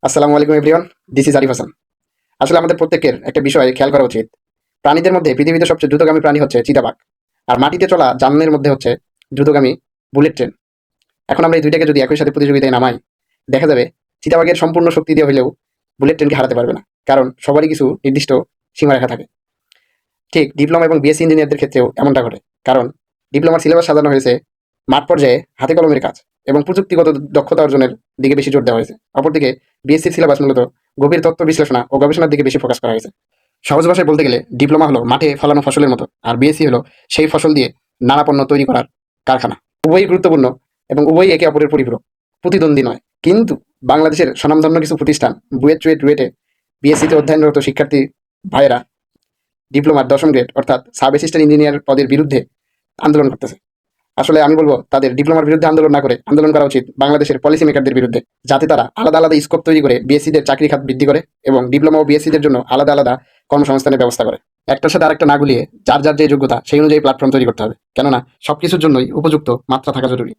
আসসালামু আলাইকুম everyone, this is Arif Hasan. আসলে আমাদের প্রত্যেকের একটা বিষয় খেয়াল করা উচিত। প্রাণীদের মধ্যে পৃথিবীতে সবচেয়ে দ্রুতগামী প্রাণী হচ্ছে চিতাবাঘ, আর মাটিতে চলা যানের মধ্যে হচ্ছে দ্রুতগামী বুলেট ট্রেন। এখন আমরা এই দুইটাকে যদি একই সাথে প্রতিযোগিতায় নামাই, দেখা যাবে চিতাবাঘের সম্পূর্ণ শক্তি দিয়ে হলেও বুলেট ট্রেনকে হারাতে পারবে না, কারণ সবারই কিছু নির্দিষ্ট সীমারেখা থাকে। ঠিক ডিপ্লোমা এবং বিএসসি ইঞ্জিনিয়ারদের ক্ষেত্রেও এমনটা ঘটে, কারণ ডিপ্লোমার সিলেবাস সাজানো হয়েছে মাঠ পর্যায়ে হাতে কলমের কাজ এবং প্রযুক্তিগত দক্ষতা অর্জনের দিকে বেশি জোর দেওয়া হয়েছে। অপরদিকে বিএসসির সিলেবাস মূলত গভীর তত্ত্ব বিশ্লেষণা ও গবেষণার দিকে বেশি ফোকাস করা হয়েছে। সহজ ভাষায় বলতে গেলে ডিপ্লোমা হলো মাঠে ফলানো ফসলের মতো, আর বিএসসি হলো সেই ফসল দিয়ে নানা পণ্য তৈরি করার কারখানা। উভয়ই গুরুত্বপূর্ণ এবং উভয়ই একে অপরের পরিপূরক, প্রতিদ্বন্দ্বী নয়। কিন্তু বাংলাদেশের স্বনামধন্য কিছু প্রতিষ্ঠান বুয়েটে বিএসসিতে অধ্যয়নরত শিক্ষার্থী ভাইয়েরা ডিপ্লোমার 10ম গ্রেড অর্থাৎ সাব অ্যাসিস্ট্যান্ট ইঞ্জিনিয়ার পদের বিরুদ্ধে আন্দোলন করতেছে। আসলে আমি বলবো তাদের ডিপ্লোমার বিরুদ্ধে আন্দোলন না করে আন্দোলন করা উচিত বাংলাদেশের পলিসি মেকারদের বিরুদ্ধে, যাতে তারা আলাদা আলাদা স্কোপ তৈরি করে বিএসসিদের চাকরি খাত বৃদ্ধি করে এবং ডিপ্লোমা ও বিএসসিদের জন্য আলাদা আলাদা কর্মসংস্থানের ব্যবস্থা করে। একটার সাথে আরেকটা না গুলিয়ে যার যার যে যোগ্যতা সেই অনুযায়ী প্ল্যাটফর্ম তৈরি করতে হবে, কেননা সবকিছুর জন্যই উপযুক্ত মাত্রা থাকা জরুরি।